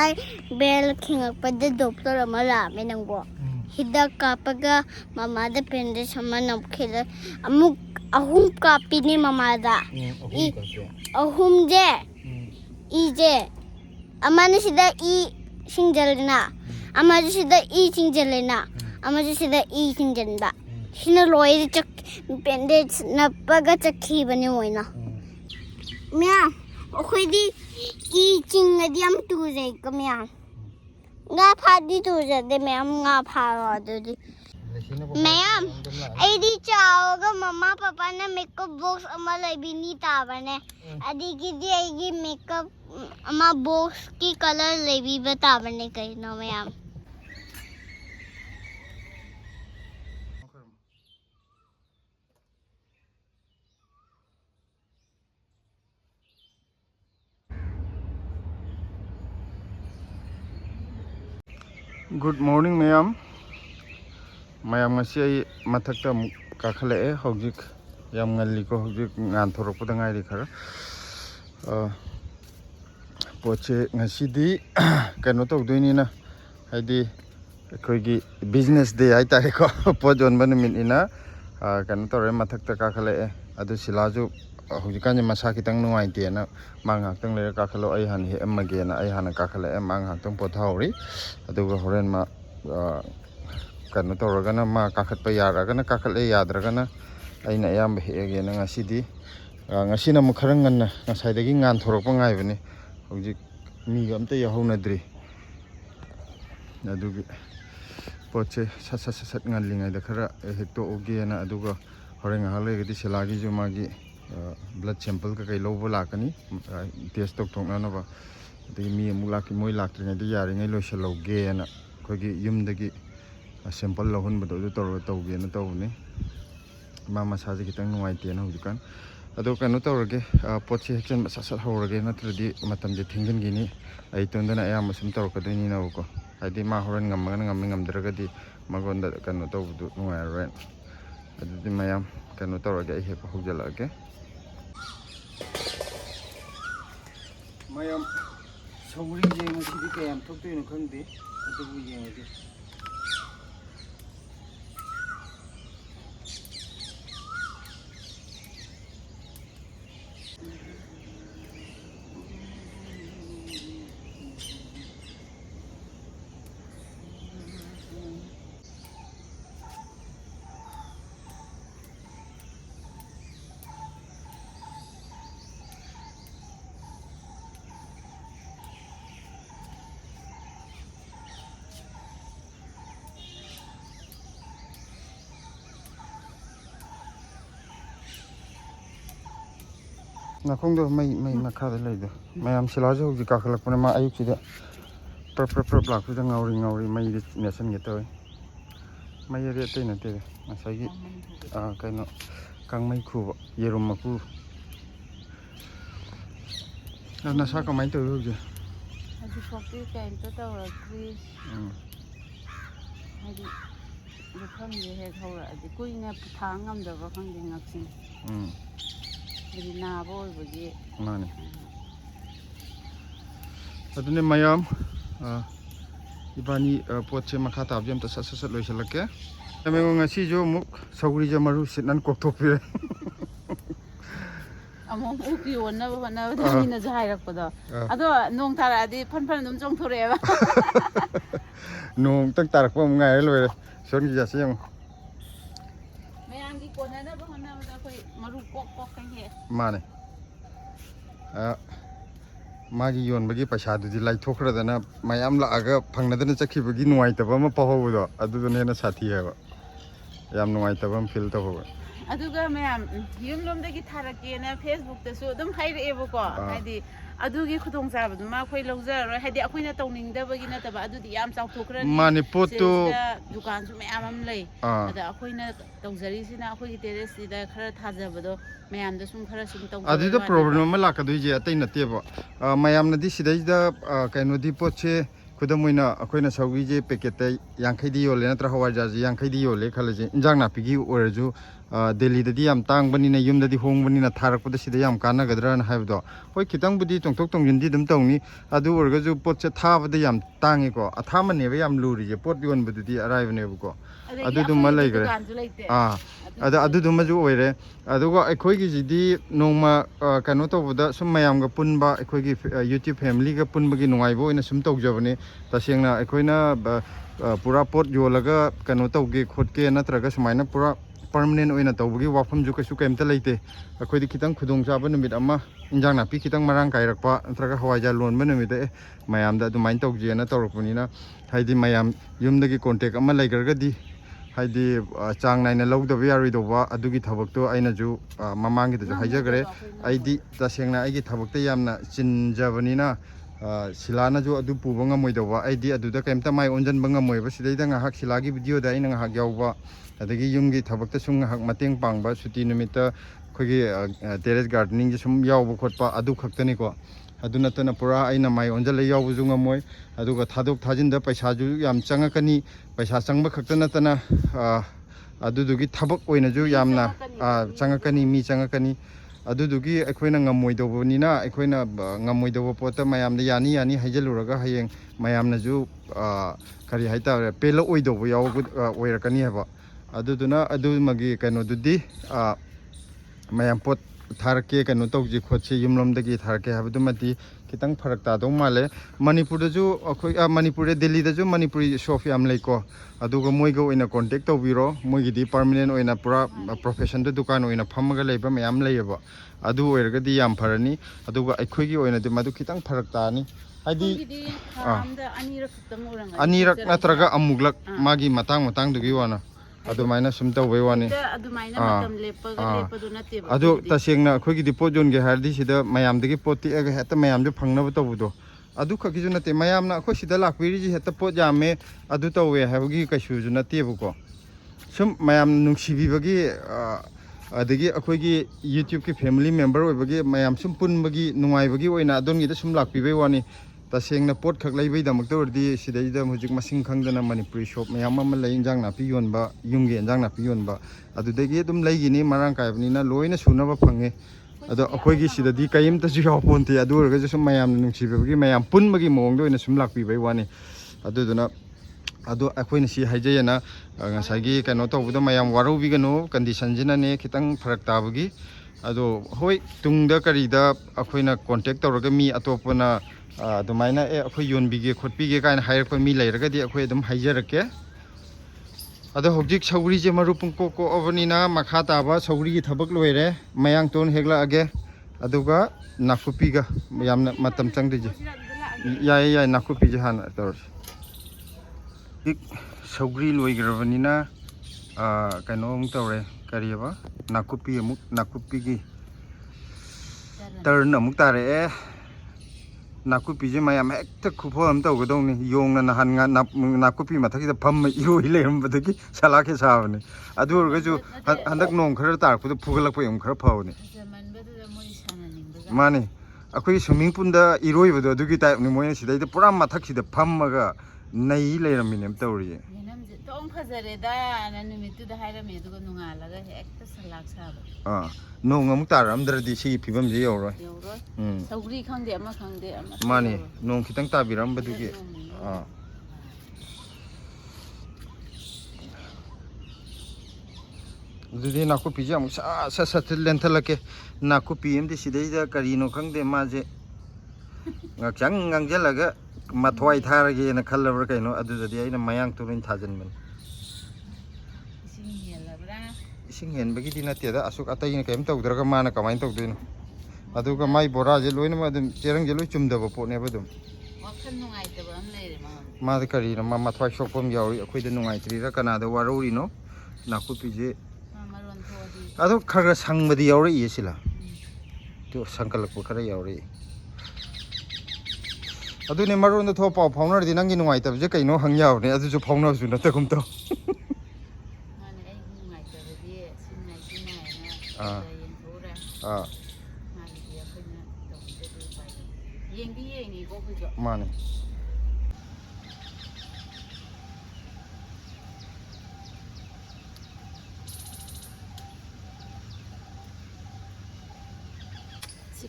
Ngasai bell khingakpada doctor ama lame nangbo. Hidak kapaga mamada pende sama namkhila amuk ahum kapi ni mamada. Ahum je. Ije. Amana sida I singjalna. Amaju sida I singjalna. Amaju sida I singjalba. Sina loy chak pende napaga chakhi bani moina. Mia okhidi I chingadi am tuze kamya. Nga phadi tuze de ma'am nga pha de. Ma'am aidi chaoga mama papa na makeup box ama labini tabane. Adigi di aigi makeup ama box ki color labi batabane kahina ma'am. Good morning, ma'am. Mayam ngasi mathakta kakhale hojik yam ngalli ko hojik ngan thorok pada ngai ri khara poche ngasi di kano tok doini na haidi khoi gi business day ai tare ko pojon ban min ina kano tore mathakta kakhale adu silaju hojikan masa kitang nuai te na mang hak tang le kakhalo ai han he amage na ai han kakhale mang hak tang pothauri adu horen ma kano toragana ma kakhatpa yaragana kakhatle yadragana aina ayamba hegena ngasidi ngasina mu kharang nganna ngasaidagi ngan thorakpa ngaibani hojik mi amta yahounadri adugi poche sat nganlingai da khara hekto ogena aduga horenga halegadi selagi jumagi blood sample ka kai lobo lakani test tok thongna na ba adigi mi amu laki moi laktringai di yaringai loisaloge na khogi yumdagi sample lahun bado do tor tawge na tawni mama saje kitang nuai te na hujukan ado kanu tawrage poche hechen sasat hawrage natradi matam je thingin gini ai tondana ayam sum tor ka dini na ko adi ma horan ngamdragadi magonda kanu tawdu nuai ren adi mayam kanu tawrage ai he pa hujalage mayam sawri je ngasi kayam thoktu no khangde adu yengage nakongdo mai makha da leido mayam silaje hoji kakhalak pone ma ayuk sida prap lak sida ngauri mai de nation ge toy mai re te na te masagi kaino kangmai khu yerum maku na sa ka mai to hoji adi kopi kain to tawrakri adi lukham ge he thawra adi kuina thang ngamdaba khangde ngaksin na boy bagi mane adune mayam ibani poche makha tabjam ta sasat loisalake amengo ngasi jo muk sauri ja maru sinan kokthok pire among uki wonna bana dina jairak pada ado nong thara adi phan dum jong thore ba nong tak tarak pa ngai loire son gi jasi yang meyangi kona na bana da koi maru kok kan he mane magi yon bagi paisa du di lai thokra dana mayam la aga phangna dana chakhi bagi nuai taba ma pahobu do adu do nena sathi ha yam nuai taba feel to ho aduga mayam yum lom dagi tharake na facebook ta so dum haire ebo ko hadi adugi khudong sa badu ma khoi lawjar hadi akoina tawning da bagi na taba adudi yam chaw thokra ni mane poto dukan su mayam am lei ada akoina tawjari sina akoi terrace sida khara thajabado mayam da sum khara sum taw adi da problem ma la ka dui je atai na te bo mayam na di sidai da kaino di poche खुदम मोइना अखोइना सौगी जे packet यांखैदी योले नत्र हवाजाजी यांखैदी योले खलजे इंजांग नापिगी ओरजु दिल्ली ददी याम तांगबनिना युमददी होंगबनिना थारकपदा सिदा याम कानागद्रान हाइबदो होय खितंगबुदी तोंथोक तोंजिनदी दम तौनी अदु ओरगजु पोतसे थाबदा याम तांगेको अथामनेबे याम लुरिजे पोत योनबददी अराइबनेबको अदु दुम लैगरे अदु दुमजु ओइरे अदुगा अखोइगी जिदी नोंमा कनो तौबदा सुम मयामगा पुनबा अखोइगी यूट्यूब फैमिलीगा पुनबगी नुंगाइबो ओइना सुम तौजबने तसेंगना अखोइना पूरा पोत योलगा कनो तौगे खोटके नत्रगा सुमाइना पूरा परमानेंट ओइना तौबगी वाफम जु कछु केमता लैते अखोइदी खितंग खुदोंग चाबा नुमित अमा इंजांग नापी खितंग मरांग काइरकपा नत्रगा हवाइजा लोनबा नुमित मयामदा अदुमाइन तौजेना तौरकपनिना हाइदी मयाम युमदगी कॉन्टेक्ट अमा लैगरगदी हाइदी चांग नाइना लौदबा यारोइदोबा अदुगी थबकतो आइनाजु ममांगीदजु हाइजगरे आइदी तसेंगना आइगी थबकते यामना चिनजबनिना सिलानाजु अदु पुबा ngam आइदी अदुदा केमता माइ ओनजनबा ngam सिदैदा ngahak सिलागी वीडियो दा आइना ngahak यावबा अदगी युमगी थबकता सुंग ngahak mateng pangba सुटी नुमिता खोगी टेरेस गार्डनिंग जे सुम यावबा खोटपा अदु खक्तनिको अदु नतना पुरा आइना माइ ओनजले यावबजु ngam अदुगा थादोक थाजिनदा पैसाजु याम चंगकनी पैसा चंगबा खक्ता नतना अदुदुगी थबक ओइनाजु यामना चंगकनी मी चंगकनी अदुदुगी अखोइना ngam अखोइना ngam पोता मयामदा यानी यानी हाइजलुरगा हयेंग मयामनाजु करी हाइता पेलो ओइदोबो याव ओइरकनी हबा अदुदुना अदुमगी कनोदुदी मयाम पोत थारके कनो तौजी खोचे युमलमदगी थारके हाबदुमती खितंग फरक तादो माले मणिपुरदजु अखोइ मणिपुर दिल्लीदजु मणिपुरी शॉप याम लैको अदुगा मोइगो ओइना कांटेक्ट तौबिरो मोइगिदी परमानेंट ओइना पूरा प्रोफेशन दु दुकान ओइना फमगा लैबा मयाम लैयबा अदु ओइरगदी याम फरनी अदुगा अखोइगी ओइना दि मदु खितंग फरक तानी हाइदी अनिरक नत्रगा अमुगलक मागी मतंग दुगी वाना अदुमाइना सुम तौबे वानी अदुमाइना मतम लेपगा लेपदु नतेबा अदु तसेंगना अखोइगिदी पोत जोनगे हारदी सिदा मयामदगी पोती एगा हेता मयामजु फंगनबो तौबुदो अदु खकिजु नते मयामना अखो सिदा लाक्पिरिजि हेता पोत यामे अदु तौवे हाबगी कइसुजु नतेबुको सुम मयाम नुंसिबिबगी अदगी अखोइगी यूट्यूब की फैमिली मेंबर ओइबगी मयाम सुम पुनबगी नुंगाइबगी ओइना अदोनगिदा सुम लाक्पिबे वानी तसेंगना पोट खक लैबै दमक्तोरदी सिदैदा हुजिक मसिंग खंगदना मणिपुरी शॉप मयाम अमा लै इंजांग नापी योनबा युमगे इंजांग नापी योनबा अदुदगी अदुम लैगिनी मरांग कायबनिना लोइना सुनबा फंगे अदो अखोइगी सिददी कयिमतजु यावपोनते अदु ओरगजु सुम मयाम नुंसिबगी मयाम पुनबगी मोंगदो ओइना सुम लाक्पिबै वानी अदुदुना अदो अखोइना सि हाइजयना ngसागी कनो तौबदो मयाम वारौबिगनो कंडीशन जिनाने खितंग फरक ताबगी अदो होय तुंगदा करीदा अखोइना कांटेक्ट तौरगा मी अतोपना अदुमाइना अखोइ योनबिगे खोटबिगे कायना हायरक मी लैरगदी अखोइ अदुम हाइजरके अदो होजिक सौरी जे मरु पुंको को अबनिना मखा ताबा सौरी की थबक लोइरे मयांग तोन हेगला अगे अदुगा नाकुपिगा यामना मतम चंगदिजे याय नाकुपि जे हाना तौर सौरी लोइग्रबनिना कनो अमुक तौरे करियबा नाकुपि अमुक नाकुपिगी टर्न अमुक तारे नाकुपी जे मयाम हेक्ता खुफम तौगदौनी योंगना नहान नाकुपी मथकिदा फम इरोइ लेरमबदगी सलाखे साबने अदु ओरगजु हंदक नोंग खरा तारपदु फुगलकप यम खरा फावने माने अखोइ स्विमिंग पूल दा इरोइबदो अदुगी टाइप नि मोयना सिदैदा पुरा मथकिदा फमगा नै लेरमिने तौरिये तोंग फजरेदा ननुमितुदा हाइरमे दुगा नुंगालगा हेक्ता सलाख साबा नोंग अमुक तारमद्रदी सी फिबम जे यौरो सौग्री खंगदे अमा माने नोंग खितंग ताबिरमबदुगी दुदी नाकुपी जे अमुक सत लेंथलके नाकुपी एमदि सिदैदा करिनो खंगदे माजे ngakchang ngangjalaga mathwai tharage na khallabra kaino adudadi aina mayang turin thajanman ising henbagi dina teda asuk atai na kaim tawdraga mana kamain tawduino aduga mai bora je loina ma dum cherang je loi chumdaba po ne badum wakhan nungai taba am leire ma da kari na ma mathwai sokpom yauri akhoi da nungai tri ra kana da warori no nakupi je maron thodi adu khaga sangbadi yauri yesila to sankalakpo khara yauri अदुने मरोन थो पाव फाउनर दि नंगी नुवाइ तब जे कइनो हंग यावने अदु जो फाउनर जु नत कुम तो माने ai नुवाइ तब दि सिननाइ सिनाइ ना यें थोरा माने दि अखैना तब दे बाइ येंगी येंगी गो खुजो माने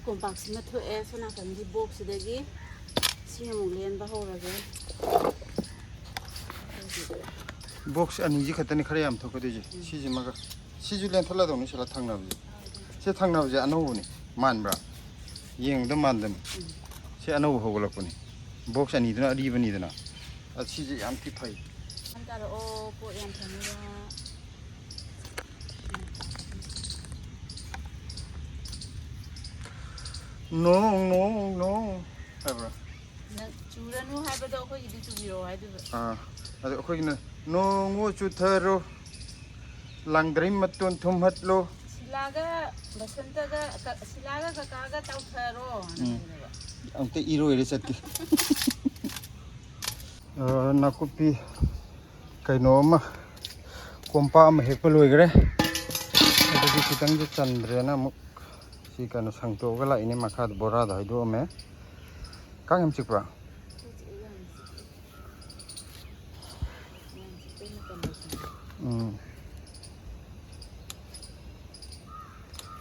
ꯀꯣꯝꯄꯥꯛꯁꯤꯃ ꯊꯣꯛꯑꯦ ꯁꯣꯝ ꯅꯥꯀꯟꯒꯤ ꯕꯣꯛꯁꯤꯗꯒꯤ ꯁꯤ ꯑꯃꯨꯛ ꯂꯦꯟꯕ ꯍꯧꯔꯒꯦ ꯕꯣꯛꯁ ꯑꯅꯤꯁꯤ ꯈꯛꯇꯅꯤ ꯈꯔ ꯌꯥꯝ ꯊꯣꯛꯀꯗꯣꯏꯁꯦ ꯁꯤꯁꯤꯃꯒ ꯁꯤꯁꯨ ꯂꯦꯟꯊꯠꯂꯗꯧꯅꯤ ꯁꯤꯗ ꯊꯪꯅꯕꯁꯦ ꯁꯤ ꯊꯪꯅꯕꯁꯦ ꯑꯅꯧꯕꯅꯤ ꯃꯥꯟꯕ꯭ꯔꯥ ꯌꯦꯡꯕꯗ ꯃꯥꯟꯗꯅꯤ ꯁꯤ ꯑꯅꯧꯕ ꯍꯧꯒꯠꯂꯛꯄꯅꯤ ꯕꯣꯛꯁ ꯑꯅꯤꯗꯨꯅ ꯑꯔꯤꯕꯅꯤꯗꯅ ꯁꯤꯁꯦ ꯌꯥꯝ ꯊꯤ ꯐꯩ ꯇꯥꯔꯛꯑꯣ ꯄꯣꯠ ꯌꯥꯝ ꯊꯝꯃꯤꯕ ꯅꯣꯡ ꯍꯥꯏꯕ꯭ꯔꯥ ꯆꯨꯔꯅꯨ ꯍꯥꯏꯕꯗꯣ ꯑꯩꯈꯣꯏꯒꯤꯗꯤ ꯆꯨꯕꯤꯔꯛꯑꯣ ꯍꯥꯏꯗꯨꯕ ꯑꯗꯣ ꯑꯩꯈꯣꯏꯒꯤꯅ ꯅꯣꯡꯉꯨ ꯆꯨꯊꯔꯣ ꯂꯥꯡꯗ꯭ꯔꯩ ꯃꯇꯣꯟ ꯊꯨꯝꯍꯠꯂꯣ ꯁꯤꯂꯥꯒ ꯕꯁꯟꯇꯒ ꯁꯤꯂꯥꯒ ꯀꯀꯥꯒ ꯇꯧꯊꯔꯣ ꯑꯝꯇ ꯏꯔꯣꯏꯔ ꯆꯠꯀꯦ ꯅꯥꯀꯨꯞꯄꯤ ꯀꯩꯅꯣ ꯑꯃ ꯀꯣꯝꯄꯥꯛ ꯑꯃ ꯍꯦꯛꯄ ꯂꯣꯏꯈ꯭ꯔꯦ ꯑꯗꯨꯗꯤ ꯈꯤꯇꯪꯁꯨ ꯆꯟꯗ꯭ꯔꯦꯅ ꯑꯃꯨꯛ ꯁꯤ ꯀꯩꯅꯣ ꯁꯪꯇꯣꯛꯑꯒ ꯂꯥꯛꯏꯅꯦ ꯃꯈꯥꯗ ꯕꯣꯔꯥꯗ ꯍꯩꯗꯣꯛꯑꯝꯃꯦ ꯀꯥꯡ ꯌꯥꯝ ꯆꯤꯛꯄ꯭ꯔꯥ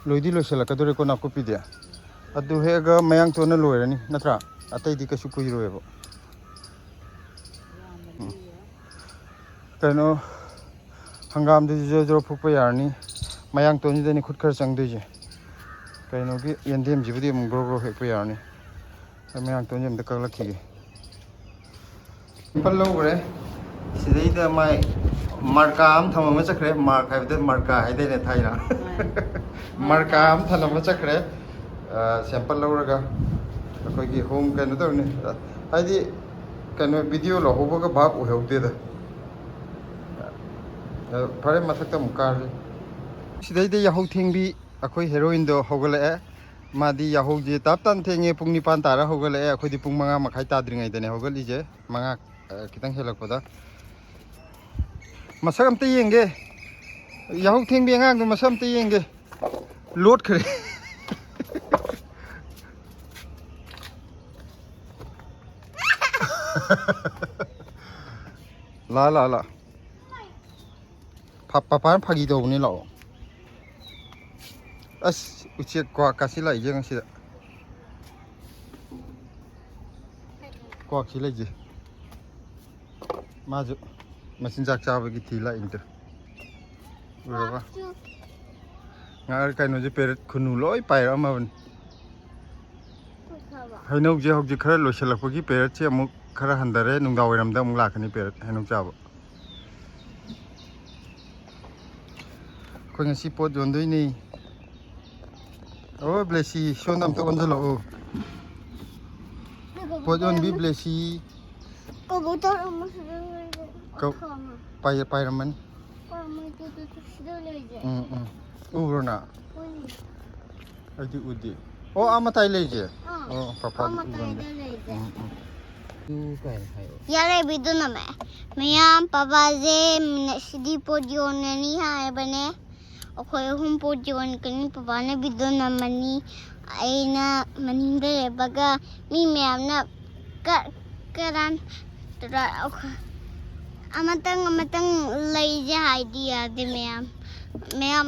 ꯂꯣꯏꯗꯤ ꯂꯣꯏꯁꯤꯜꯂꯛꯀꯗꯣꯔꯦꯀꯣ ꯅꯥꯀꯨꯞꯄꯤꯗꯤ ꯑꯗꯨ ꯍꯦꯛꯑꯒ ꯃꯌꯥꯡꯇꯣꯟꯅ ꯂꯣꯏꯔꯅꯤ ꯅꯠꯇ꯭ꯔꯥ ꯑꯇꯩꯗꯤ ꯀꯩꯁꯨ ꯀꯨꯏꯔꯣꯏꯕ ꯀꯩꯅꯣ ꯍꯪꯒꯥꯝꯗꯨꯁꯨ ꯖꯣꯔꯣ ꯖꯣꯔꯣ ꯐꯨꯛꯄ ꯌꯥꯔꯅꯤ ꯃꯌꯥꯡꯇꯣꯟꯁꯤꯗꯅꯤ ꯈꯨꯠ ꯈꯔ ꯆꯪꯗꯣꯏꯁꯦ ꯀꯩꯅꯣꯒꯤ ꯌꯦꯟꯗꯦꯝꯁꯤꯕꯨꯗꯤ ꯑꯃꯨꯛ ꯒ꯭ꯔꯣ ꯒ꯭ꯔꯣ ꯍꯦꯛꯄ ꯌꯥꯔꯅꯤ ꯃꯌꯥꯡꯇꯣꯟꯁꯦ ꯑꯝꯇ ꯀꯛꯂꯛꯈꯤꯒꯦ ꯄꯜ ꯂꯧꯈ꯭ꯔꯦ ꯁꯤꯗꯩꯗ ꯃꯥꯏ ꯃꯥꯔꯀꯥ ꯑꯃ ꯊꯝꯃꯝꯃ ꯆꯠꯈ꯭ꯔꯦ ꯃꯥꯔꯛ ꯍꯥꯏꯕꯗ ꯃꯥꯔꯀꯥ ꯍꯥꯏꯗꯣꯏꯅꯦ ꯊꯥꯏꯅ ꯃꯥꯔꯀꯥ ꯑꯃ ꯊꯝꯃꯝꯃ ꯆꯠꯈ꯭ꯔꯦ ꯁꯦꯝꯄꯜ ꯂꯧꯔꯒ ꯑꯩꯈꯣꯏꯒꯤ ꯍꯣꯝ ꯀꯩꯅꯣ ꯇꯧꯔꯅꯤ ꯍꯥꯏꯗꯤ ꯀꯩꯅꯣ ꯚꯤꯗꯤꯑꯣ ꯂꯧꯍꯧꯕꯒ ꯚꯥꯞ ꯑꯣꯏꯍꯧꯗꯦꯗ ꯐꯔꯦ ꯃꯊꯛꯇ ꯑꯃꯨꯛ ꯀꯥꯔꯁꯤ ꯁꯤꯗꯩꯗ ꯌꯥꯍꯧ ꯊꯦꯡꯕꯤ ꯑꯩꯈꯣꯏ ꯍꯦꯔꯣꯏꯟꯗꯣ ꯍꯧꯒꯠꯂꯛꯑꯦ ꯃꯥꯗꯤ ꯌꯥꯍꯧꯁꯦ ꯇꯞ ꯇꯥꯅ ꯊꯦꯡꯉꯦ ꯄꯨꯡ 9 ꯇꯥꯔ ꯍꯧꯒꯠꯂꯛꯑꯦ ꯑꯩꯈꯣꯏꯗꯤ ꯄꯨꯡ 5 मखाꯏ ꯇꯥꯗ꯭ꯔꯤꯉꯩꯗꯅꯦ ꯍꯧꯒꯠꯂꯤꯁꯦ 5 खितंग हेलक्पदा मसक अमते येंगे याहू थेंग बेंगांग मसक अमते येंगे लोट खरे ला ला ला पापा फागी दौनी लाओ अस उचे क्वा कासी लाइजे ngasi क्वा खी लाइजे माजु मसिनजाक चाबगी थी लाइंदो उरबा ngar kaino je peret khunu loi pairamaban hainau je hokji khara loisalakpagi peret che amuk khara handare nungdaw iramda amuk lakani peret hainau chaba khoi ngasi pot jondoi ni oh blesi sonam to onjalo pot on bi blesi Kabutar ko pairaman Urona. Adi udi. Oh, amatai leje. Oh, papa. Yare bidu na me. Mayam papa je Ngasidi podion ni hai bane. Okoy hum podion kani papa ne bidu na mani. Aina maninde baga mi mayam na karan tra amatang leje hai dia de mayam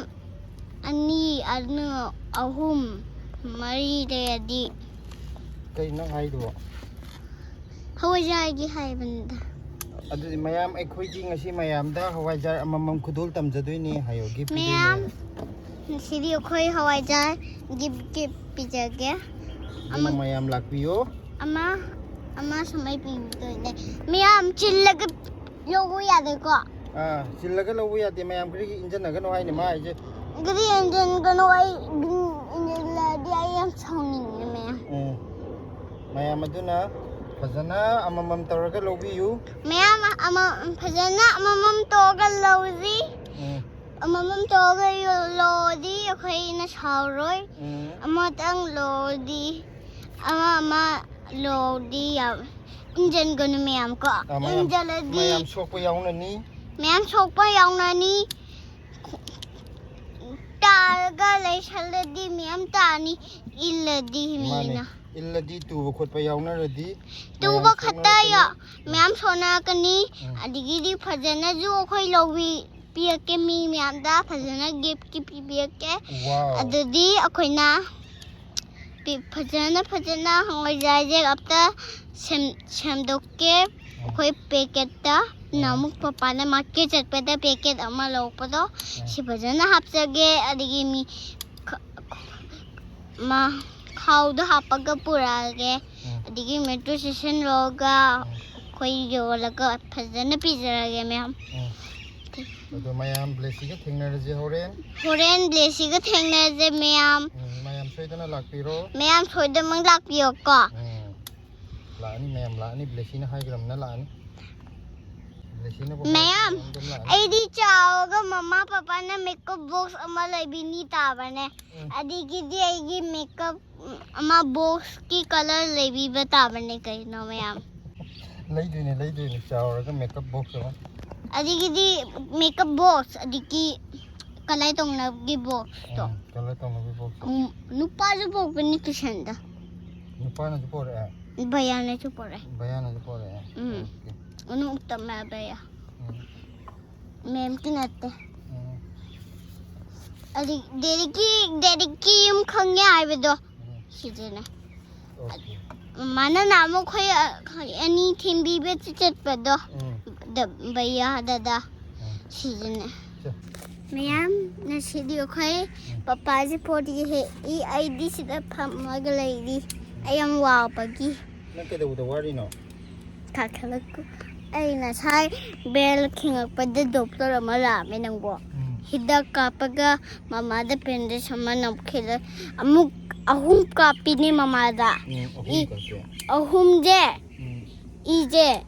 Ani anu ahum mari dedi. Kay nang hai do. Hawajai gi hai banda. Adu mayam ai khoi ji ngasi mayam da hawaijar amamam khudul tamjadoi ni hayo gi pi. Mayam Ngasidi khoi hawaijar gi pijage. Ama mayam lakpiyo. Ama samai pi ne. Mayam chillaga logo ya de ko. Chillaga logo ya de mayam kri injan naga no hai ni ma ai je. Gari engine gano ay injila di ayam sounding na maya. Mayam aduna fazana amamam tawraga lobiyu. Mayam fazana amamam toga lodi. Amamam toga lodi okay na shawroy. Amatang lodi. Ama lodi engine gano mayam ko. Injila di. Mayam sokpa yaw na ni. Mayam sokpa yaw na ni. Targa lay shaladi miyam tani illadi mina. Illadi tuba khotpa yauna radi. Tuba khataya miyam sona kani adigidi fajana ju khoi lowi piyake mi miyam da fajana gift ki piyake. Adudi akoina ꯐꯖꯅ ꯍꯋꯥꯏꯖꯥꯔꯁꯦ ꯑꯝꯇ ꯁꯦꯝꯗꯣꯛꯀꯦ ꯑꯩꯈꯣꯏ ꯄꯦꯀꯦꯠꯇ ꯅꯃꯨꯛ ꯄꯄꯥꯅ market ꯆꯠꯄꯗ packet ꯑꯃ ꯂꯧꯔꯛꯄꯗꯣ ꯁꯤ ꯐꯖꯅ ꯍꯥꯞꯆꯒꯦ ꯑꯗꯒꯤ ꯈꯥꯎꯗ ꯍꯥꯞꯄꯒ ꯄꯨꯔꯛꯑꯒꯦ ꯑꯗꯒꯤ ꯃꯦꯇ꯭ꯔꯣ ꯁ꯭ꯇꯦꯁꯟ ꯂꯧꯔꯒ ꯑꯩꯈꯣꯏ ꯌꯣꯜꯂꯒ ꯐꯖꯅ ꯄꯤꯖꯔꯒꯦ ꯃꯌꯥꯝ ꯑꯗꯣ ꯃꯌꯥꯝ ꯕ꯭ꯂꯦꯁꯤꯒ ꯊꯦꯡꯅꯔꯁꯦ ꯍꯣꯔꯦꯟ ꯕ꯭ꯂꯦꯁꯤꯒ ꯊꯦꯡꯅꯔꯁꯦ ꯃꯌꯥꯝ ꯁꯣꯏꯗꯅ ꯂꯥꯛꯄꯤꯔꯣ ꯃꯌꯥꯝ ꯁꯣꯏꯗꯅꯃꯛ ꯂꯥꯛꯄꯤꯌꯣꯀꯣ ꯂꯥꯛꯑꯅꯤ ꯃꯌꯥꯝ ꯂꯥꯛꯑꯅꯤ ꯕ꯭ꯂꯦꯁꯤꯅ ꯍꯥꯏꯈ꯭ꯔꯕꯅꯤꯅ ꯂꯥꯛꯑꯅꯤ ꯃꯌꯥꯝ ꯑꯩꯗꯤ ꯆꯥꯎꯔꯒ ꯃꯃꯥ ꯄꯄꯥꯅ ꯃꯦꯀꯞ ꯕꯣꯛꯁ ꯑꯃ ꯂꯩꯕꯤꯅꯤ ꯇꯥꯕꯅꯦ ꯑꯗꯒꯤꯗꯤ ꯑꯩꯒꯤ ꯃꯦꯀꯞ ꯑꯃ ꯕꯣꯛꯁꯀꯤ ꯀꯂꯔ ꯂꯩꯕꯤꯕ ꯇꯥꯕꯅꯦ ꯀꯩꯅꯣ ꯃꯌꯥꯝ ꯂꯩꯗꯣꯏꯅꯦ ꯆꯥꯎꯔꯒ ꯃꯦꯀꯞ ꯕꯣꯛꯁ ꯑꯃ ꯑꯗꯒꯤꯗꯤ ꯃꯦꯀꯞ ꯕꯣꯛꯁ ꯑꯗꯒꯤ ꯀꯂꯔ ꯇꯧꯅꯕꯒꯤ ꯕꯣꯛꯁꯇꯣ ꯀꯂꯔ ꯇꯧꯅꯕꯒꯤ ꯕꯣꯛꯁ ꯅꯨꯄꯥꯁꯨ ꯄꯣꯛꯄꯅꯤ ꯇꯨꯏꯁꯟꯗ ꯅꯨꯄꯥꯅꯁꯨ ꯄꯣꯔꯛꯑꯦ ꯚꯩꯌꯥꯅꯁꯨ ꯄꯣꯔꯛꯑꯦ ꯄꯣꯔꯛꯑꯦ ꯎꯅꯨꯛꯇꯃꯦ ꯚꯩꯌꯥ ꯃꯦꯝꯀꯤ ꯅꯠꯇꯦ ꯗꯦꯗꯤꯛꯀꯤ ꯌꯨꯝ ꯈꯪꯉꯦ ꯍꯥꯏꯕꯗꯣ ꯁꯤꯗꯅꯦ ꯃꯥꯅ ꯅꯍꯥꯟꯃꯨꯛ ꯑꯩꯈꯣꯏ ꯑꯅꯤ ꯊꯤꯟꯕꯤꯕ ꯆꯠꯄꯗꯣ ꯚꯩꯌꯥ ꯗꯗꯥ ꯁꯤꯗꯅꯦ ꯃꯌꯥꯝ ꯉꯁꯤꯗꯤ ꯑꯩꯈꯣꯏ ꯄꯄꯥꯁꯦ ꯄꯣꯠ ꯍꯦꯛꯏ ꯑꯩꯗꯤ ꯁꯤꯗ ꯐꯝꯃꯒ ꯂꯩꯔꯤ ꯑꯩ ꯌꯥꯝ ꯋꯥꯕꯒꯤ ꯅꯪ ꯀꯩꯗꯧꯕꯗ ꯋꯥꯔꯤꯅꯣ ꯀꯥꯈꯠꯂꯛꯀꯣ ꯑꯩ ꯉꯁꯥꯏ ꯕꯦꯜ ꯈꯤꯡꯉꯛꯄꯗ ꯗꯣꯛꯇꯔ ꯑꯃ ꯂꯥꯛꯑꯝꯃꯦ ꯅꯪꯕꯣ ꯍꯤꯗꯥꯛ ꯀꯥꯞꯄꯒ ꯃꯃꯥꯗ ꯕꯦꯟꯗꯦꯖ ꯑꯃ ꯅꯞꯈꯤꯗ ꯑꯃꯨꯛ 3 ꯀꯥꯞꯄꯤꯅꯦ ꯃꯃꯥꯗ ꯑꯍꯨꯝꯁꯦ 이제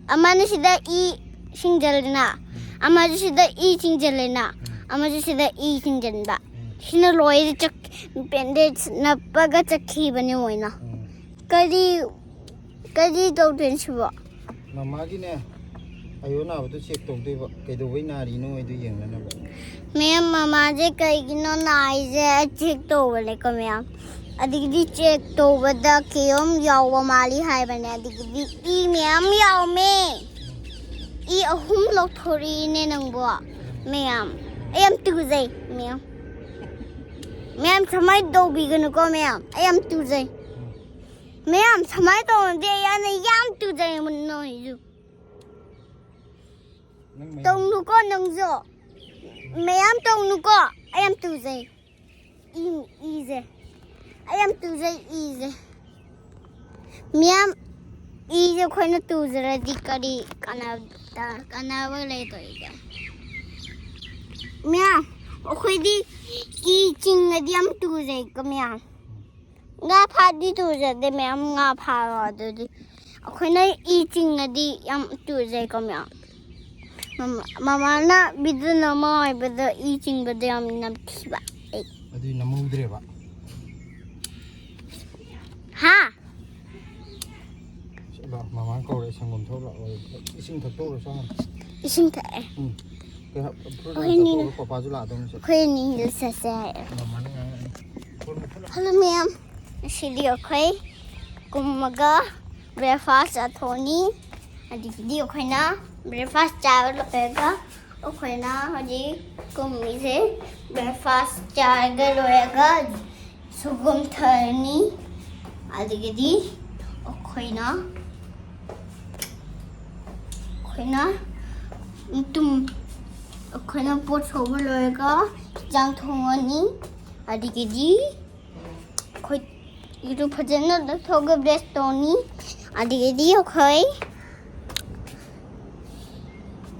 아마는 시다 이 싱절나 아마도 시다 이 싱절나 아마도 시다 이 싱절나 시는 로이드 짝 밴데지 나빠가 짝히버니 뭐이나 까지 도된 시버 ꯃꯃꯥꯒꯤꯅꯦ ꯑꯌꯣ ꯅꯥꯕꯗꯣ ꯆꯦꯛ ꯇꯧꯗꯣꯏꯕ ꯀꯩꯗꯧꯕꯩ ꯅꯥꯔꯤꯅꯣ ꯍꯥꯏꯗꯣ ꯌꯦꯡꯅꯅꯕ ꯃꯌꯥꯝ ꯃꯃꯥꯁꯦ ꯀꯩꯒꯤꯅꯣ ꯅꯥꯏꯁꯦ ꯆꯦꯛ ꯇꯧꯕꯅꯦꯀꯣ ꯃꯌꯥꯝ ꯑꯗꯒꯤꯗꯤ ꯆꯦꯛ ꯇꯧꯕꯗ ꯀꯩꯅꯣꯝ ꯌꯥꯎꯕ ꯃꯥꯜꯂꯤ ꯍꯥꯏꯕꯅꯦ ꯑꯗꯒꯤꯗꯤ ꯏ ꯃꯌꯥꯝ ꯌꯥꯎꯃꯦ 이 3 ꯂꯧꯊꯣꯔꯛꯏꯅꯦ ꯅꯪꯕꯣ ꯃꯌꯥꯝ ꯑꯩ ꯌꯥꯝ ꯇꯨꯖꯩ ꯃꯌꯥꯝ ꯁꯨꯃꯥꯏꯅ ꯇꯧꯕꯤꯒꯅꯨꯀꯣ ꯃꯌꯥꯝ ꯑꯩ ꯌꯥꯝ ꯇꯨꯖꯩ ꯃꯌꯥꯝ ꯁꯨꯃꯥꯏꯅ ꯇꯧꯔꯗꯤ ꯑꯩ ꯌꯥꯝ ꯇꯨꯖꯩ ꯅꯣꯏꯁꯨ ꯇꯧꯅꯨꯀꯣ ꯅꯪꯁꯨ ꯃꯌꯥꯝ ꯇꯧꯅꯨꯀꯣ ꯑꯩ ꯌꯥꯝ ꯇꯨꯖꯩ 이제 I am tuzay 이제 미암 이제 코이나 투즈라디 까리 까나바 레이도 이제 미암 코이디 이 징가디 am tuzay 까 미암 나 파디 투자데 미암 나 파와도디 코이나 이 징가디 am tuzay 까 미암 마마나 비드나 마이베다 이 징가디 am 남티바 ꯑꯗꯨ ꯅꯝꯍꯧꯗ꯭ꯔꯦꯕ ꯍꯥ ꯃꯃꯥ ꯀꯧꯔꯦ ꯁꯪꯒꯣꯝ ꯊꯣꯛꯂꯛꯑꯣ ꯏꯁꯤꯡ ꯊꯛꯇꯣꯛꯎꯔꯣ ꯆꯪꯉꯣ 이싱 타에 ꯄꯄꯥꯁꯨ ꯂꯥꯛꯑꯗꯧꯅꯤ 코이니 일사세 할로미암 시디 오케이 꿈마가 브레이크파스트 아토니 아디디 오케이나 브레이크파스트 짜로 빼가 오케이나 하지 꿈미세 브레이크파스트 짜가 로에가 소금 타니 아디기디 오케이나 tum 오케이나 포토블 로에가 장 통하니 아디기디 코이 이루 퍼제나 토가 브레스토니 아디기디 오케이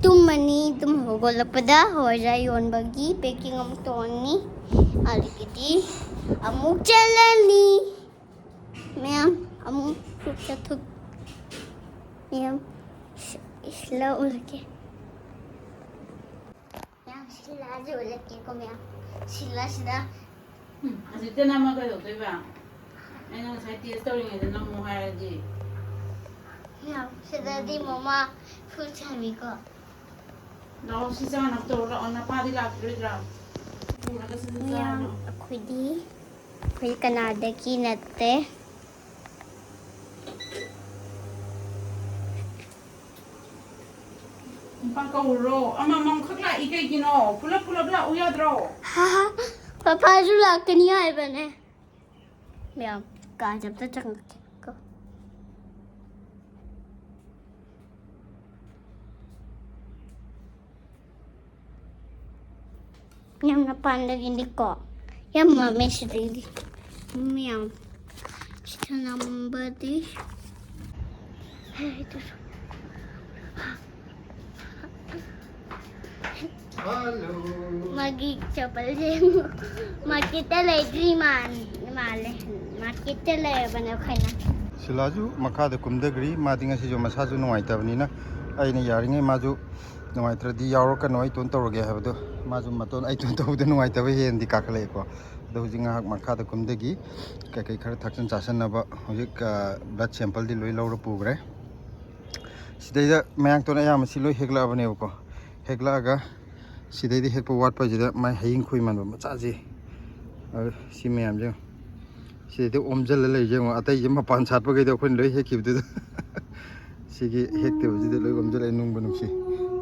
tumani tum hogolapda hoja yonbagi packing am toni aligidi amuk chalani ma'am amuk chathuk ma'am isla ulke ma'am sila jo ulke ko ma'am sila 아직 때 남아 그래도봐 내가 잘 뒤에 스토리에 너무 해야지 ma'am sila di mama full time ko 너 시장 하나 또 오나 파디라 그러더라 뭐라고 ma'am 쓰는 ako'y Canada-ki nate 빵가울로 아마망 칵라 이게 기노 불러불러불러 우야들어 하하 파파주 라크니 하이바네 ꯃꯌꯥꯝ ꯀꯥꯁꯦ ꯑꯝꯇ ꯆꯪꯉꯛꯀꯦ ꯀꯣ ꯌꯥꯝꯅ ꯄꯥꯟꯗꯒꯤꯅꯤꯀꯣ ꯌꯥꯝ ꯃꯝꯃꯦ ꯁꯤꯗꯩꯗꯤ ꯃꯌꯥꯝ ꯁꯤꯗ ꯅꯝꯕꯗꯤ ꯃꯥꯒꯤ ꯆꯄꯜꯁꯦ ꯃꯥꯔꯀꯦꯠꯇ ꯂꯩꯗ꯭ꯔꯤ ꯃꯥꯜꯂꯦ ꯃꯥꯔꯀꯦꯠꯇ ꯂꯩꯔꯕꯅꯦ ꯑꯩꯈꯣꯏꯅ ꯁꯤꯂꯥꯁꯨ ꯃꯈꯥꯗ ꯀꯨꯝꯗꯒ꯭ꯔꯤ ꯃꯥꯗꯤ ꯉꯁꯤꯁꯨ ꯃꯁꯥꯁꯨ ꯅꯨꯡꯉꯥꯏꯇꯕꯅꯤꯅ ꯑꯩꯅ ꯌꯥꯔꯤꯉꯩ ꯃꯥꯁꯨ ꯅꯨꯡꯉꯥꯏꯇ꯭ꯔꯗꯤ ꯌꯥꯎꯔꯛꯀꯅꯣ ꯑꯩ ꯇꯣꯟ ꯇꯧꯔꯒꯦ ꯍꯥꯏꯕꯗꯣ ꯃꯥꯁꯨ ꯃꯇꯣꯟ ꯑꯩ ꯇꯣꯟ ꯇꯧꯕꯗ ꯅꯨꯡꯉꯥꯏꯇꯕ ꯍꯦꯟꯅꯗꯤ ꯀꯥꯈꯠꯂꯛꯑꯦꯀꯣ ꯑꯗꯣ ꯍꯧꯖꯤꯛ ꯉꯥꯏꯍꯥꯛ ꯃꯈꯥꯗ ꯀꯨꯝꯗꯒꯤ ꯀꯩꯀꯩ ꯈꯔ ꯊꯛꯆꯟ ꯆꯥꯁꯟꯅꯕ ꯍꯧꯖꯤꯛ ꯕ꯭ꯂꯗ ꯁꯦꯝꯄꯜꯗꯤ ꯂꯣꯏ ꯂꯧꯔ ꯄꯨꯈ꯭ꯔꯦ ꯁꯤꯗꯩꯗ ꯃꯌꯥꯡꯇꯣꯟ ꯑꯌꯥꯝꯕꯁꯤ ꯂꯣꯏ ꯍꯦꯛꯂꯛꯑꯕꯅꯦꯕꯀꯣ ꯍꯦꯛꯂꯛꯑꯒ ꯁꯤꯗꯩꯗ ꯍꯦꯛꯄ ꯋꯥꯠꯄꯁꯤꯗ ꯃꯥꯏ ꯍꯌꯤꯡ ꯈꯨꯏ ꯃꯥꯟꯕ ꯃꯆꯥꯁꯤ ꯁꯤ ꯃꯌꯥꯝꯁꯦ ꯁꯤꯗꯩꯗ ꯑꯣꯝꯖꯜꯂ ꯂꯩꯔꯤꯁꯦ ꯌꯦꯡꯉꯣ ꯑꯇꯩꯁꯦ ꯃꯄꯥꯟ ꯁꯥꯠꯄꯈꯩꯗꯣ ꯑꯩꯈꯣꯏꯅ ꯂꯣꯏ ꯍꯦꯛꯈꯤꯕꯗꯨꯗ ꯁꯤꯒꯤ ꯍꯦꯛꯇꯕꯁꯤꯗ ꯂꯣꯏ ꯑꯣꯝꯖꯜꯂꯛꯑꯦ ꯅꯨꯡꯕ ꯅꯨꯡꯁꯤ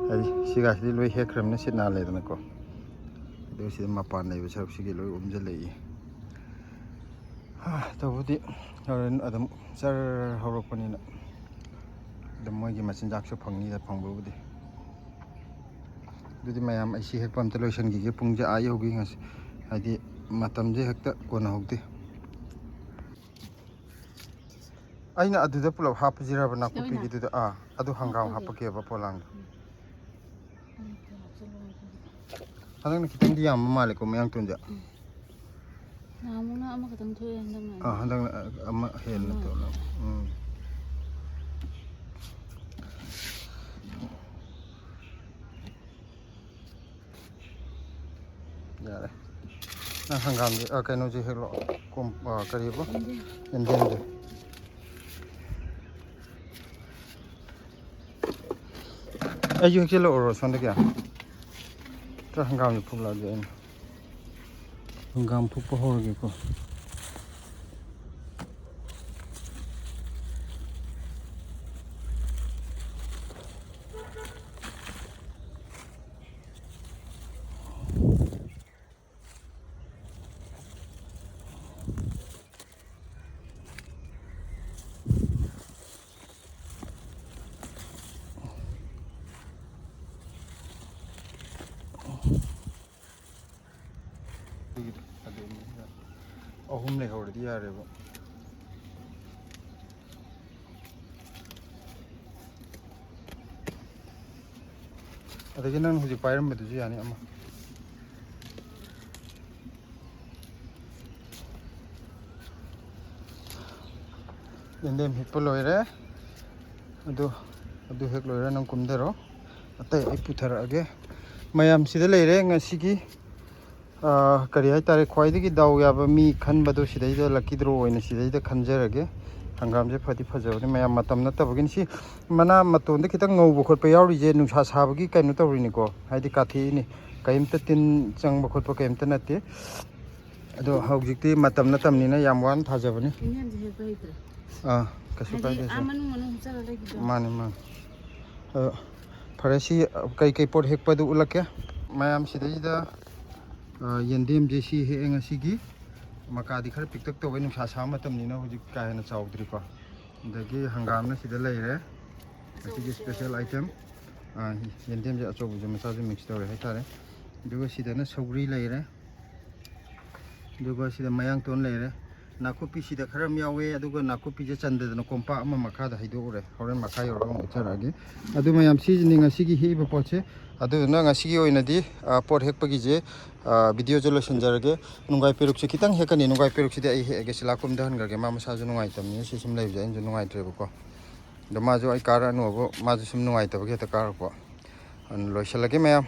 ꯍꯥꯏꯗꯤ ꯁꯤꯒꯥꯁꯤꯗꯤ ꯂꯣꯏ ꯍꯦꯛꯈ꯭ꯔꯕꯅꯤꯅ ꯁꯤꯠ ꯅꯥꯜꯂꯦꯗꯅꯀꯣ ꯑꯗꯨꯒ ꯁꯤꯗ ꯃꯄꯥꯟ ꯂꯩꯕ ꯁꯔꯨꯛꯁꯤꯒꯤ ꯂꯣꯏ ꯑꯣꯝꯖꯜꯂꯛꯏ ꯇꯧꯕꯗꯤ ꯍꯣꯔꯦꯟ ꯑꯗꯨꯝ ꯆꯔ ꯍꯧꯔꯛꯄꯅꯤꯅ ꯑꯗꯨꯝ ꯃꯣꯏꯒꯤ ꯃꯆꯤꯟꯖꯥꯛꯁꯨ ꯐꯪꯅꯤꯗ ꯐꯪꯕꯕꯨꯗꯤ ꯑꯗꯨꯗꯤ ꯃꯌꯥꯝ ꯑꯩ ꯁꯤ ꯍꯦꯛꯄ ꯑꯝꯇ ꯂꯣꯏꯁꯤꯟꯈꯤꯒꯦ ꯄꯨꯡꯁꯦ ꯌꯧꯈꯤ ꯉꯁꯤ ꯍꯥꯏꯗꯤ ꯃꯇꯝꯁꯦ ꯍꯦꯛꯇ ꯀꯣꯟꯅꯍꯧꯗꯦ ꯑꯩꯅ ꯑꯗꯨꯗ ꯄꯨꯂꯞ ꯍꯥꯞꯄꯁꯤꯔꯕ ꯅꯥꯀꯨꯞꯄꯤꯒꯤꯗꯨꯗ ꯑꯗꯨ ꯍꯪꯒꯥꯝ ꯍꯥꯞꯄꯛꯀꯦꯕ ꯄꯣꯂꯥꯡꯗꯣ ꯍꯟꯗꯛꯅ ꯈꯤꯇꯪꯗꯤ ꯌꯥꯝꯕ ꯃꯥꯜꯂꯦꯀꯣ ꯃꯌꯥꯡꯇꯣꯟꯁꯦ ꯅꯍꯥꯟꯃꯨꯛꯅ ꯑꯃꯈꯛꯇꯪ ꯊꯣꯛꯑꯦ ꯍꯟꯗꯛꯅ ꯍꯟꯗꯛꯅ ꯑꯃ ꯍꯦꯟꯅ ꯇꯧꯅ ꯌꯥꯔꯦ ꯅꯪ ꯍꯪꯒꯥꯝꯁꯦ ꯀꯩꯅꯣꯁꯦ ꯍꯦꯛꯂꯛꯑꯣ ꯀꯔꯤꯕ ꯌꯦꯟꯗꯦꯝꯁꯦ ꯑꯩꯁꯨ ꯍꯦꯛꯆꯤꯜꯂꯛꯑꯣꯔꯣ ꯁꯣꯝꯗꯒꯤ ꯍꯪꯒꯥꯝꯁꯦ ꯐꯨꯛꯂꯛꯑꯒꯦ ꯑꯩꯅ ꯍꯪꯒꯥꯝ ꯐꯨꯛꯄ ꯍꯧꯔꯒꯦꯀꯣ ꯑꯍꯨꯝ ꯂꯩꯍꯧꯔꯗꯤ ꯌꯥꯔꯦꯕ ꯑꯗꯒꯤ ꯅꯪ ꯍꯧꯖꯤꯛ ꯄꯥꯏꯔꯝꯕꯗꯨꯁꯨ ꯌꯥꯅꯤ ꯑꯃ ꯌꯦꯟꯗꯦꯝ ꯍꯦꯛꯄ ꯂꯣꯏꯔꯦ ꯑꯗꯨ ꯍꯦꯛ ꯂꯣꯏꯔꯦ ꯅꯪ ꯀꯨꯝꯊꯔꯣ ꯑꯇꯩ ꯑꯩ ꯄꯨꯊꯔꯛꯑꯒꯦ ꯃꯌꯥꯝ ꯁꯤꯗ ꯂꯩꯔꯦ ꯉꯁꯤꯒꯤ ꯀꯔꯤ ꯍꯥꯏꯇꯥꯔꯦ ꯈ꯭ꯋꯥꯏꯗꯒꯤ ꯗꯥꯎ ꯌꯥꯕ ꯃꯤ ꯈꯟꯕꯗꯣ ꯁꯤꯗꯩꯗ ꯂꯛꯀꯤ ꯗ꯭ꯔꯣ ꯑꯣꯏꯅ ꯁꯤꯗꯩꯗ ꯈꯟꯖꯔꯒꯦ ꯍꯪꯒꯥꯝꯁꯦ ꯐꯗꯤ ꯐꯖꯕꯅꯤ ꯃꯌꯥꯝ ꯃꯇꯝ ꯅꯠꯇꯕꯒꯤꯅꯤ ꯁꯤ ꯃꯅꯥ ꯃꯇꯣꯟꯗ ꯈꯤꯇꯪ ꯉꯧꯕ ꯈꯣꯠꯄ ꯌꯥꯎꯔꯤꯁꯦ ꯅꯨꯡꯁꯥ ꯁꯥꯕꯒꯤ ꯀꯩꯅꯣ ꯇꯧꯔꯤꯅꯤꯀꯣ ꯍꯥꯏꯗꯤ ꯀꯥꯊꯦꯛꯏꯅꯤ ꯀꯔꯤꯝꯇ ꯇꯤꯟ ꯆꯪꯕ ꯈꯣꯠꯄ ꯀꯔꯤꯝꯇ ꯅꯠꯇꯦ ꯑꯗꯣ ꯍꯧꯖꯤꯛꯇꯤ ꯃꯇꯝ ꯅꯠꯇꯕꯅꯤꯅ ꯌꯥꯝ ꯋꯥꯅ ꯊꯥꯖꯕꯅꯤ ꯀꯩꯁꯨ ꯀꯥꯏꯗꯦ ꯃꯥꯅꯤ ꯐꯔꯦ ꯁꯤ ꯀꯩꯀꯩ ꯄꯣꯠ ꯍꯦꯛꯄꯗꯨ ꯎꯠꯂꯛꯀꯦ ꯃꯌꯥꯝ ꯁꯤꯗꯩꯗ ꯌꯦꯟꯗꯦꯝꯁꯦ ꯁꯤ ꯍꯦꯛꯑꯦ ꯉꯁꯤꯒꯤ ꯃꯀꯥꯗꯤꯈꯔ ꯄꯤꯛꯇꯛ ꯇꯧꯋꯦ ꯅꯨꯡꯁా ꯁꯥꯕ ꯃꯇꯝꯅꯤꯅ ꯍꯧꯖꯤꯛ ꯀꯥ ꯍꯦꯟꯅ ꯆꯥꯎꯗ꯭ꯔꯤꯀꯣ ꯑꯗꯒꯤ ꯍꯪꯒꯥꯝꯅ ꯁꯤꯗ ꯂꯩꯔꯦ ꯉꯁꯤꯒꯤ ꯁ꯭ꯄꯦꯁꯦꯜ ꯑꯥꯏꯇꯦꯝ ꯌꯦꯟꯗꯦꯝꯁꯦ ꯑꯆꯧꯕꯁꯦ ꯃꯆꯥꯁꯨ ꯃꯤꯛꯁ ꯇꯧꯔꯦ ꯍꯥꯏꯇꯥꯔꯦ ꯑꯗꯨꯒ ꯁꯤꯗꯅ ꯁꯧꯒ꯭ꯔꯤ ꯂꯩꯔꯦ ꯑꯗꯨꯒ ꯁꯤꯗ ꯃꯌꯥꯡꯇꯣꯟ ꯂꯩꯔꯦ ꯅꯥꯀꯨꯞꯄꯤ ꯁꯤꯗ ꯈꯔ ꯑꯃ ꯌꯥꯎꯋꯦ ꯑꯗꯨꯒ ꯅꯥꯀꯨꯞꯄꯤꯁꯦ ꯆꯟꯗꯗꯅ ꯀꯣꯝꯄꯥꯛ ꯑꯃ ꯃꯈꯥꯗ ꯍꯩꯗꯣꯛꯎꯔꯦ ꯍꯣꯔꯦꯟ ꯃꯈꯥ ꯌꯧꯔꯒ ꯑꯃꯨꯛ ꯎꯠꯆꯔꯛꯑꯒꯦ ꯑꯗꯨ ꯃꯌꯥꯝ ꯁꯤꯁꯤꯅꯤ ꯉꯁꯤꯒꯤ ꯍꯦꯛꯏꯕ ꯄꯣꯠꯁꯦ ꯑꯗꯨꯗꯨꯅ ꯉꯁꯤꯒꯤ ꯑꯣꯏꯅꯗꯤ ꯄꯣꯠ ꯍꯦꯛꯄꯒꯤꯁꯦ ꯚꯤꯗꯤꯑꯣꯁꯦ ꯂꯣꯏꯁꯤꯟꯖꯔꯒꯦ ꯅꯨꯡꯒꯥꯏ ꯄꯦꯔꯨꯛꯁꯦ ꯈꯤꯇꯪ ꯍꯦꯛꯀꯅꯤ ꯅꯨꯡꯒꯥꯏ ꯄꯦꯔꯨꯛꯁꯤꯗꯤ ꯑꯩ ꯍꯦꯛꯑꯒꯦ ꯁꯤꯂꯥ ꯀꯨꯝꯊꯍꯟꯈ꯭ꯔꯒꯦ ꯃꯥ ꯃꯁꯥꯁꯨ ꯅꯨꯡꯉꯥꯏꯇꯕꯅꯤꯅ ꯁꯤ ꯁꯨꯝ ꯂꯩꯕꯁꯦ ꯑꯩꯅꯁꯨ ꯅꯨꯡꯉꯥꯏꯇ꯭ꯔꯦꯕꯀꯣ ꯑꯗꯣ ꯃꯥꯁꯨ ꯑꯩ ꯀꯥꯔꯛꯑꯅꯨꯕ ꯃꯥꯁꯨ ꯁꯨꯝ ꯅꯨꯡꯉꯥꯏꯇꯕꯒꯤ ꯍꯦꯛꯇ ꯀꯥꯔꯛꯄ ꯑꯗꯨꯅ ꯂꯣꯏꯁꯤꯜꯂꯒꯦ ꯃꯌꯥꯝ